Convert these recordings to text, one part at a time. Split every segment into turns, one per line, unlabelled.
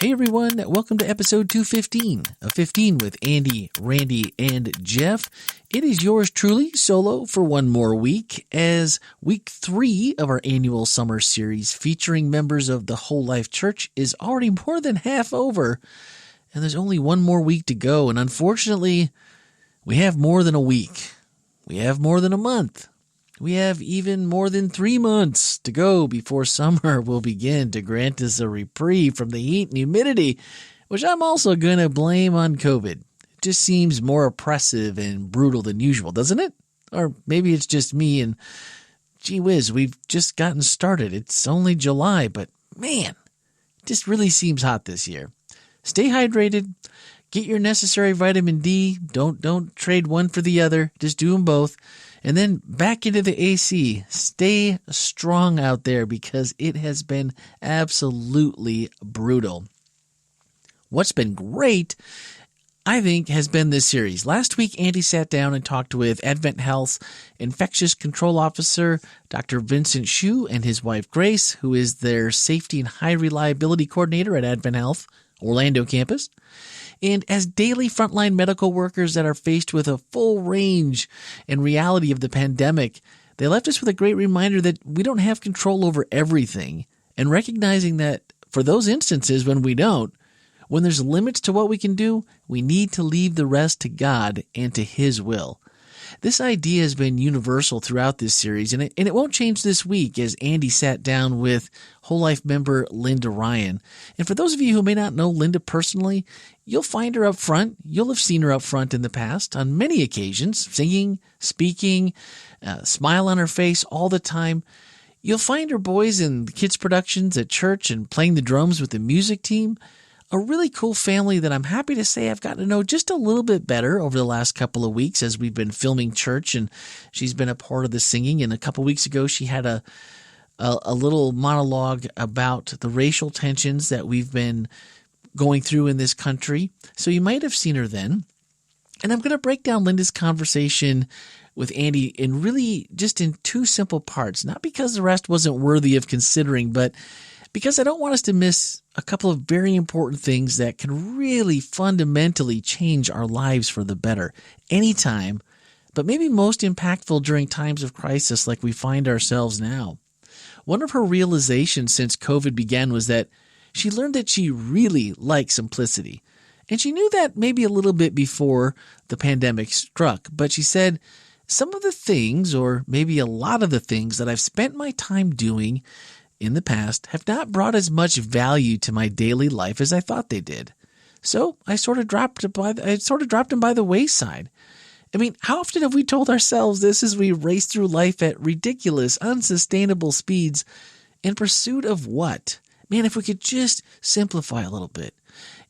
Hey everyone, welcome to episode 215 of 15 with Andy, Randy, and Jeff. It is yours truly, solo for one more week, as week 3 of our annual summer series featuring members of the WholeLife Church is already more than half over, and there's only one more week to go, and unfortunately, we have more than a week. We have more than a month. We have even more than 3 months to go before summer will begin to grant us a reprieve from the heat and humidity, which I'm also going to blame on COVID. It just seems more oppressive and brutal than usual, doesn't it? Or maybe it's just me and gee whiz, we've just gotten started. It's only July, but man, it just really seems hot this year. Stay hydrated. Get your necessary vitamin D. Don't trade one for the other. Just do them both. And then back into the AC. Stay strong out there because it has been absolutely brutal. What's been great, I think, has been this series. Last week, Andy sat down and talked with Advent Health's Infectious Control Officer, Dr. Vincent Hsu, and his wife, Grace, who is their Safety and High Reliability Coordinator at Advent Health, Orlando campus. And as daily frontline medical workers that are faced with a full range and reality of the pandemic, they left us with a great reminder that we don't have control over everything, and recognizing that for those instances when we don't, when there's limits to what we can do, we need to leave the rest to God and to His will. This idea has been universal throughout this series, and it won't change this week as Andy sat down with WholeLife member Linda Ryan. And for those of you who may not know Linda personally, you'll find her up front. You'll have seen her up front in the past on many occasions, singing, speaking, smile on her face all the time. You'll find her boys in the kids' productions at church and playing the drums with the music team. A really cool family that I'm happy to say I've gotten to know just a little bit better over the last couple of weeks as we've been filming church, and she's been a part of the singing. And a couple weeks ago, she had a little monologue about the racial tensions that we've been going through in this country. So you might have seen her then. And I'm going to break down Linda's conversation with Andy in really just in 2 simple parts, not because the rest wasn't worthy of considering, but because I don't want us to miss a couple of very important things that can really fundamentally change our lives for the better anytime, but maybe most impactful during times of crisis like we find ourselves now. One of her realizations since COVID began was that she learned that she really liked simplicity. And she knew that maybe a little bit before the pandemic struck, but she said, some of the things, or maybe a lot of the things that I've spent my time doing in the past have not brought as much value to my daily life as I thought they did. So I sort of dropped them by the wayside. I mean, how often have we told ourselves this as we race through life at ridiculous, unsustainable speeds in pursuit of what? Man, if we could just simplify a little bit.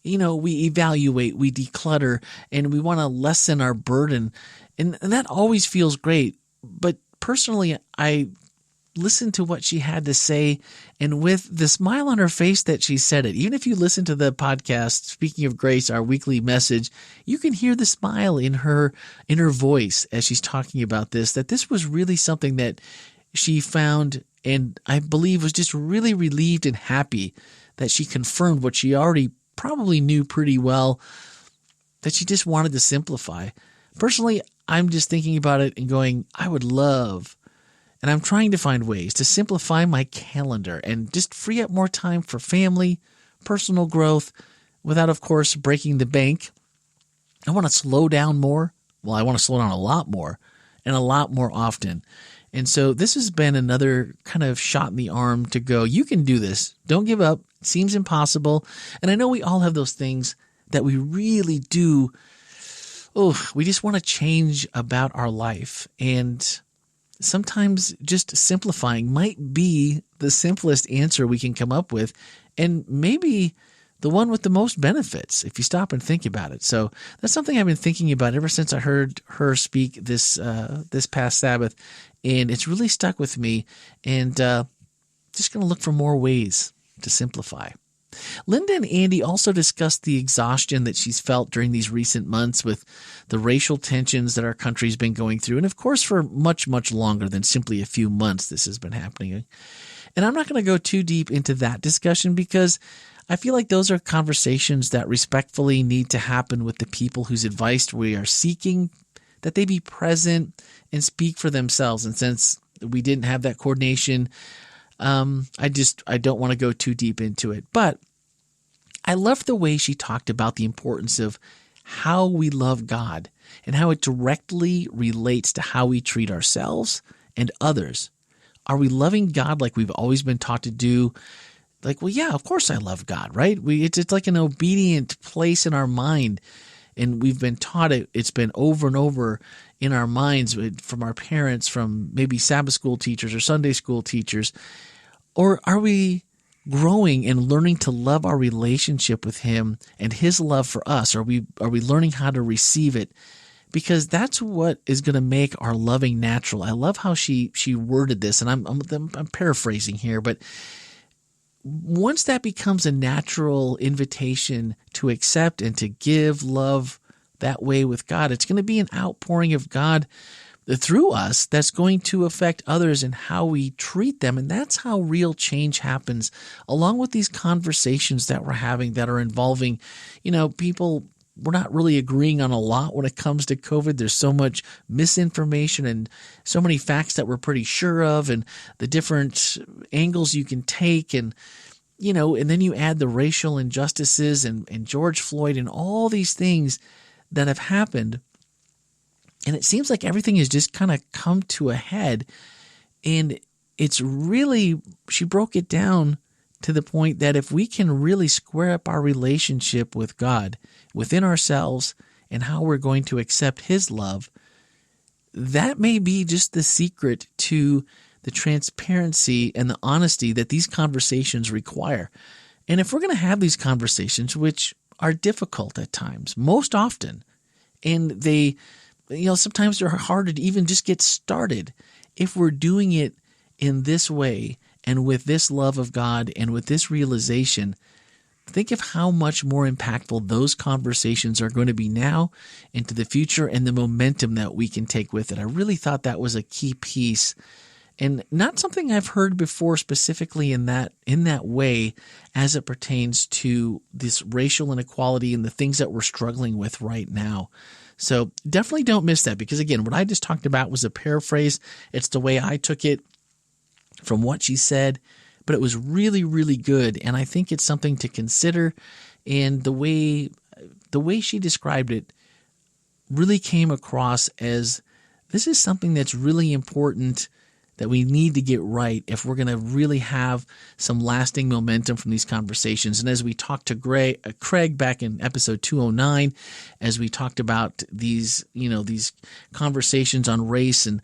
You know, we evaluate, we declutter, and we want to lessen our burden. And that always feels great. But personally, I listened to what she had to say, and with the smile on her face that she said it. Even if you listen to the podcast, Speaking of Grace, our weekly message, you can hear the smile in her voice as she's talking about this, that this was really something that she found, and I believe was just really relieved and happy that she confirmed what she already probably knew pretty well, that she just wanted to simplify. Personally, I'm just thinking about it and going, I would love, and I'm trying to find ways to simplify my calendar and just free up more time for family, personal growth, without, of course, breaking the bank. I want to slow down more. Well, I want to slow down a lot more and a lot more often. And so this has been another kind of shot in the arm to go, you can do this. Don't give up. It seems impossible. And I know we all have those things that we really do. We just want to change about our life. And sometimes just simplifying might be the simplest answer we can come up with, and maybe the one with the most benefits if you stop and think about it. So that's something I've been thinking about ever since I heard her speak this past Sabbath, and it's really stuck with me, and just going to look for more ways to simplify. Linda and Andy also discussed the exhaustion that she's felt during these recent months with the racial tensions that our country's been going through. And of course, for much, much longer than simply a few months, this has been happening. And I'm not going to go too deep into that discussion because I feel like those are conversations that respectfully need to happen with the people whose advice we are seeking, that they be present and speak for themselves. And since we didn't have that coordination, I don't want to go too deep into it. But I love the way she talked about the importance of how we love God and how it directly relates to how we treat ourselves and others. Are we loving God like we've always been taught to do? Like, well, yeah, of course I love God, right? It's like an obedient place in our mind, and we've been taught it. It's been over and over in our minds from our parents, from maybe Sabbath school teachers or Sunday school teachers. Or are we growing and learning to love our relationship with Him and His love for us? Are we learning how to receive it? Because that's what is going to make our loving natural. I love how she worded this, and I'm paraphrasing here, but once that becomes a natural invitation to accept and to give love that way with God, it's going to be an outpouring of God through us that's going to affect others and how we treat them. And that's how real change happens, along with these conversations that we're having that are involving, people. We're not really agreeing on a lot when it comes to COVID. There's so much misinformation and so many facts that we're pretty sure of, and the different angles you can take. And, and then you add the racial injustices and George Floyd and all these things that have happened. And it seems like everything has just kind of come to a head. And it's really, she broke it down to the point that if we can really square up our relationship with God within ourselves and how we're going to accept His love, that may be just the secret to the transparency and the honesty that these conversations require. And if we're going to have these conversations, which are difficult at times, most often, and they, sometimes they're hard to even just get started, if we're doing it in this way, and with this love of God and with this realization, think of how much more impactful those conversations are going to be now into the future and the momentum that we can take with it. I really thought that was a key piece, and not something I've heard before specifically in that way as it pertains to this racial inequality and the things that we're struggling with right now. So definitely don't miss that, because again, what I just talked about was a paraphrase. It's the way I took it from what she said, but it was really, really good. And I think it's something to consider. And the way she described it really came across as this is something that's really important that we need to get right if we're going to really have some lasting momentum from these conversations. And as we talked to Craig back in episode 209, as we talked about these conversations on race and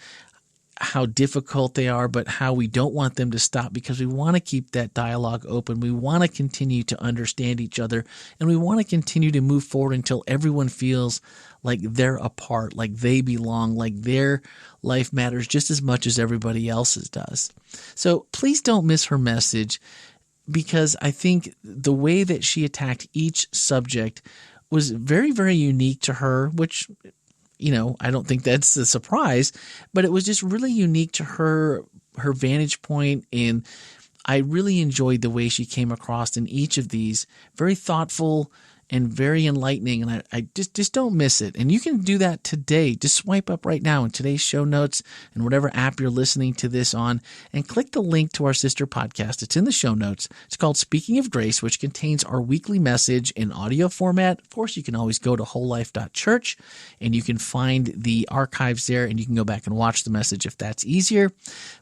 how difficult they are, but how we don't want them to stop, because we want to keep that dialogue open. We want to continue to understand each other, and we want to continue to move forward until everyone feels like they're a part, like they belong, like their life matters just as much as everybody else's does. So please don't miss her message, because I think the way that she attacked each subject was very, very unique to her, which I don't think that's a surprise, but it was just really unique to her vantage point, and I really enjoyed the way she came across in each of these. Very thoughtful and very enlightening, and I just don't miss it. And you can do that today. Just swipe up right now in today's show notes and whatever app you're listening to this on, and click the link to our sister podcast. It's in the show notes. It's called Speaking of Grace, which contains our weekly message in audio format. Of course, you can always go to WholeLife.church, and you can find the archives there, and you can go back and watch the message if that's easier.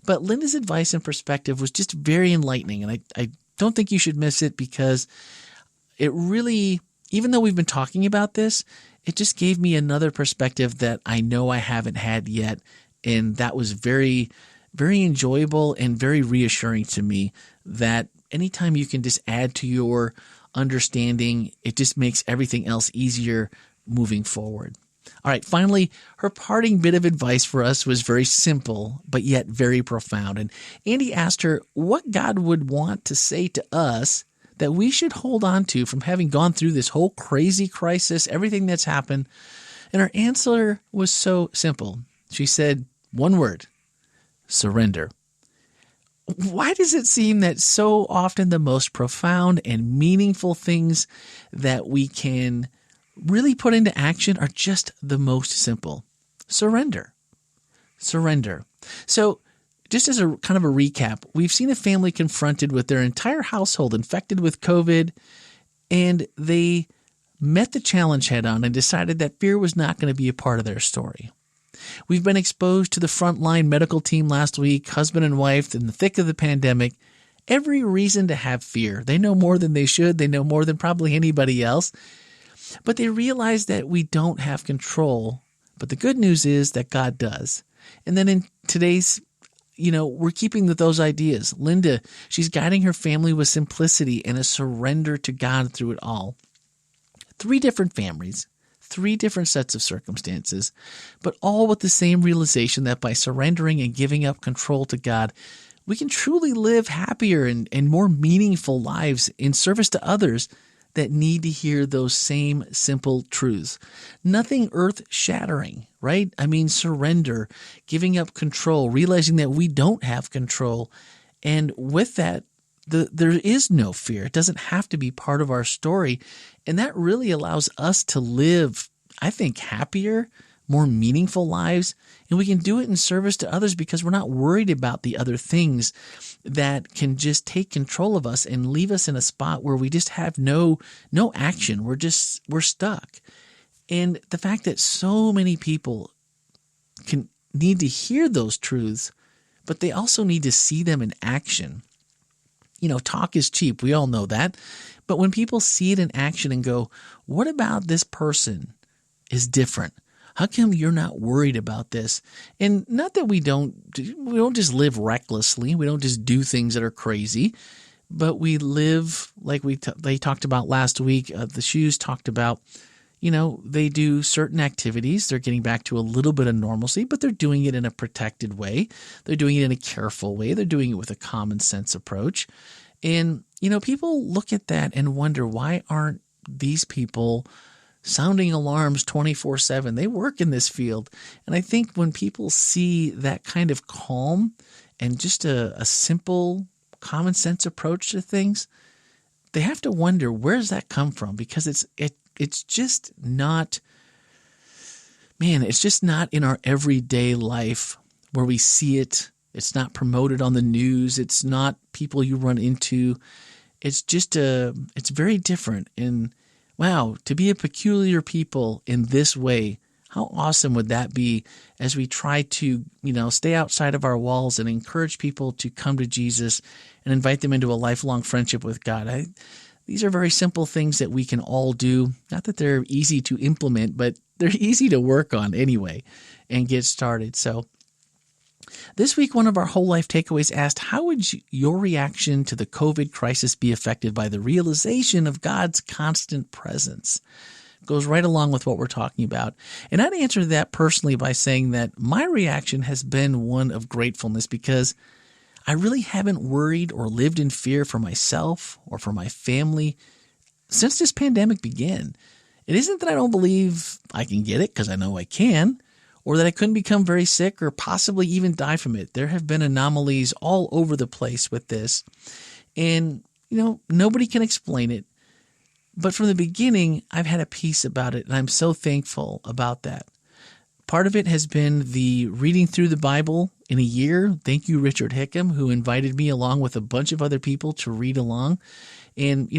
But Linda's advice and perspective was just very enlightening, and I don't think you should miss it, because it really, even though we've been talking about this, it just gave me another perspective that I know I haven't had yet. And that was very, very enjoyable and very reassuring to me, that anytime you can just add to your understanding, it just makes everything else easier moving forward. All right, finally, her parting bit of advice for us was very simple, but yet very profound. And Andy asked her what God would want to say to us that we should hold on to from having gone through this whole crazy crisis, everything that's happened. And her answer was so simple. She said one word: surrender. Why does it seem that so often the most profound and meaningful things that we can really put into action are just the most simple? Surrender. Surrender. So just as a kind of a recap, we've seen a family confronted with their entire household infected with COVID, and they met the challenge head on and decided that fear was not going to be a part of their story. We've been exposed to the frontline medical team last week, husband and wife, in the thick of the pandemic. Every reason to have fear. They know more than they should. They know more than probably anybody else. But they realize that we don't have control. But the good news is that God does. And then in today's, we're keeping with those ideas. Linda, she's guiding her family with simplicity and a surrender to God through it all. 3 different families, 3 different sets of circumstances, but all with the same realization that by surrendering and giving up control to God, we can truly live happier and more meaningful lives in service to others that need to hear those same simple truths. Nothing earth-shattering, right? I mean, surrender, giving up control, realizing that we don't have control. And with that, there is no fear. It doesn't have to be part of our story. And that really allows us to live, I think, happier, more meaningful lives. And we can do it in service to others because we're not worried about the other things that can just take control of us and leave us in a spot where we just have no action. We're stuck. And the fact that so many people need to hear those truths, but they also need to see them in action. Talk is cheap. We all know that. But when people see it in action and go, what about this person is different? How come you're not worried about this? And not that we don't just live recklessly. We don't just do things that are crazy, but we live like they talked about last week. The shoes talked about, they do certain activities. They're getting back to a little bit of normalcy, but they're doing it in a protected way. They're doing it in a careful way. They're doing it with a common sense approach. And, people look at that and wonder, why aren't these people sounding alarms 24/7? They work in this field. And I think when people see that kind of calm and just a simple common sense approach to things, they have to wonder, where does that come from? Because it's just not in our everyday life where we see it. It's not promoted on the news. It's not people you run into. It's just it's very different. And wow, to be a peculiar people in this way, how awesome would that be as we try to, stay outside of our walls and encourage people to come to Jesus and invite them into a lifelong friendship with God. These are very simple things that we can all do. Not that they're easy to implement, but they're easy to work on anyway and get started. So this week, one of our whole life takeaways asked, how would your reaction to the COVID crisis be affected by the realization of God's constant presence? Goes right along with what we're talking about. And I'd answer that personally by saying that my reaction has been one of gratefulness because I really haven't worried or lived in fear for myself or for my family since this pandemic began. It isn't that I don't believe I can get it, because I know I can, or that I couldn't become very sick or possibly even die from it. There have been anomalies all over the place with this. And, nobody can explain it. But from the beginning, I've had a peace about it, and I'm so thankful about that. Part of it has been the reading through the Bible in a year. Thank you, Richard Hickam, who invited me along with a bunch of other people to read along. And,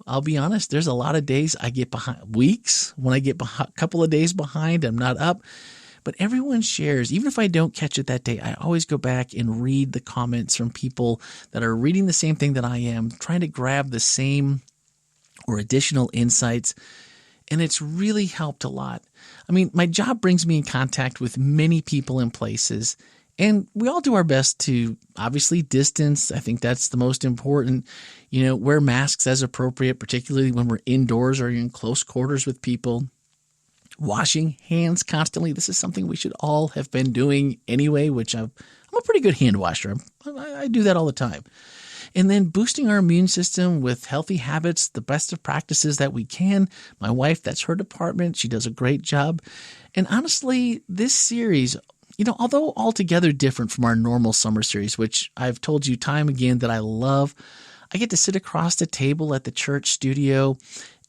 I'll be honest, there's a lot of days I get behind, weeks when I get a couple of days behind, I'm not up. But everyone shares. Even if I don't catch it that day, I always go back and read the comments from people that are reading the same thing that I am, trying to grab the same or additional insights. And it's really helped a lot. I mean, my job brings me in contact with many people and places, and we all do our best to obviously distance. I think that's the most important. Wear masks as appropriate, particularly when we're indoors or in close quarters with people. Washing hands constantly. This is something we should all have been doing anyway, which I'm a pretty good hand washer. I do that all the time. And then boosting our immune system with healthy habits, the best of practices that we can. My wife, that's her department. She does a great job. And honestly, this series, although altogether different from our normal summer series, which I've told you time again that I love, I get to sit across the table at the church studio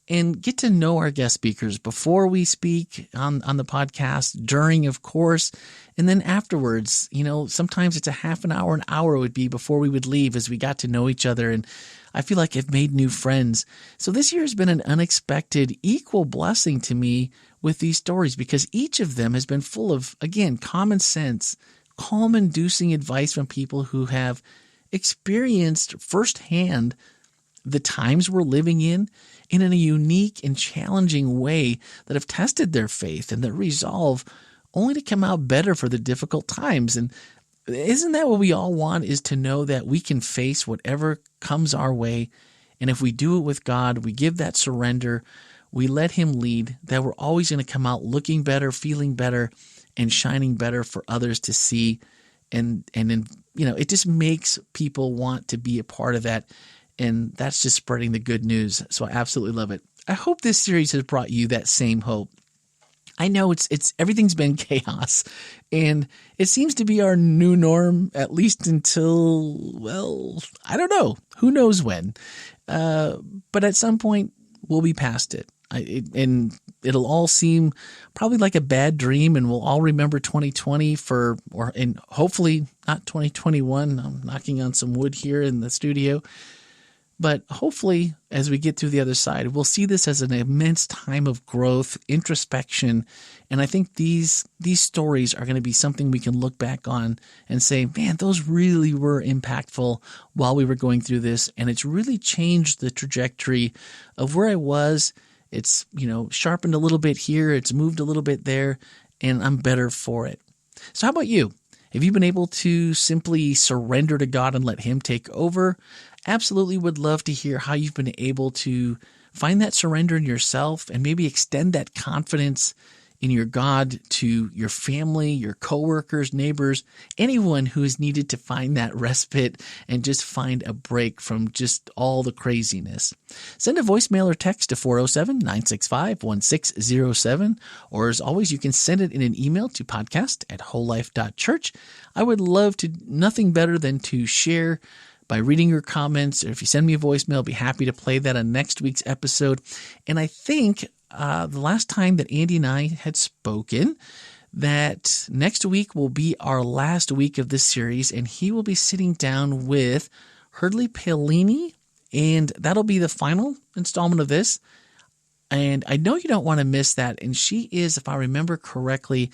and get to know our guest speakers before we speak on the podcast, during, of course, and then afterwards. Sometimes it's a half an hour would be before we would leave as we got to know each other, and I feel like I've made new friends. So this year has been an unexpected, equal blessing to me with these stories because each of them has been full of, again, common sense, calm-inducing advice from people who have experienced firsthand the times we're living in a unique and challenging way that have tested their faith and their resolve only to come out better for the difficult times. And isn't that what we all want, is to know that we can face whatever comes our way. And if we do it with God, we give that surrender, we let Him lead, that we're always going to come out looking better, feeling better, and shining better for others to see. And then, it just makes people want to be a part of that. And that's just spreading the good news. So I absolutely love it. I hope this series has brought you that same hope. I know it's everything's been chaos, and it seems to be our new norm, at least until, well, I don't know. Who knows when? But at some point, we'll be past it. And it'll all seem probably like a bad dream, and we'll all remember 2020 and hopefully not 2021. I'm knocking on some wood here in the studio. But hopefully, as we get through the other side, we'll see this as an immense time of growth, introspection, and I think these stories are going to be something we can look back on and say, man, those really were impactful while we were going through this, and it's really changed the trajectory of where I was. It's, sharpened a little bit here, it's moved a little bit there, and I'm better for it. So how about you? Have you been able to simply surrender to God and let Him take over? Absolutely would love to hear how you've been able to find that surrender in yourself and maybe extend that confidence in your God to your family, your coworkers, neighbors, anyone who has needed to find that respite and just find a break from just all the craziness. Send a voicemail or text to 407-965-1607, or as always, you can send it in an email to podcast@wholelife.church. I would love to, nothing better than to share by reading your comments, or if you send me a voicemail, I'll be happy to play that on next week's episode. And I think the last time that Andy and I had spoken, that next week will be our last week of this series, and he will be sitting down with Hurdley Paolini, and that'll be the final installment of this. And I know you don't want to miss that. And she is, if I remember correctly,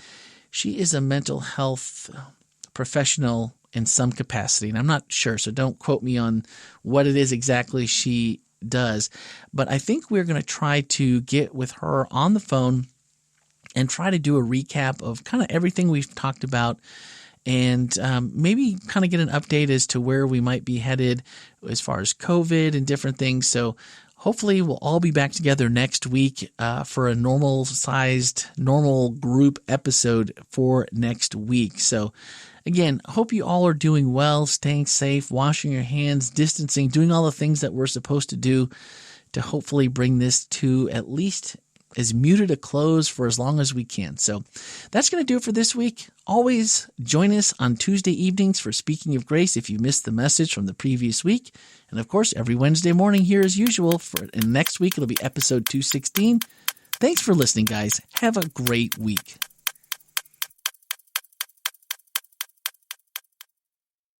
she is a mental health professional in some capacity, and I'm not sure, so don't quote me on what it is exactly she does. But I think we're going to try to get with her on the phone and try to do a recap of kind of everything we've talked about, and maybe kind of get an update as to where we might be headed as far as COVID and different things. So hopefully we'll all be back together next week for a normal-sized, normal group episode for next week. So again, hope you all are doing well, staying safe, washing your hands, distancing, doing all the things that we're supposed to do to hopefully bring this to at least as muted a close for as long as we can. So that's going to do it for this week. Always join us on Tuesday evenings for Speaking of Grace if you missed the message from the previous week. And of course, every Wednesday morning here as usual. And next week, it'll be episode 216. Thanks for listening, guys. Have a great week.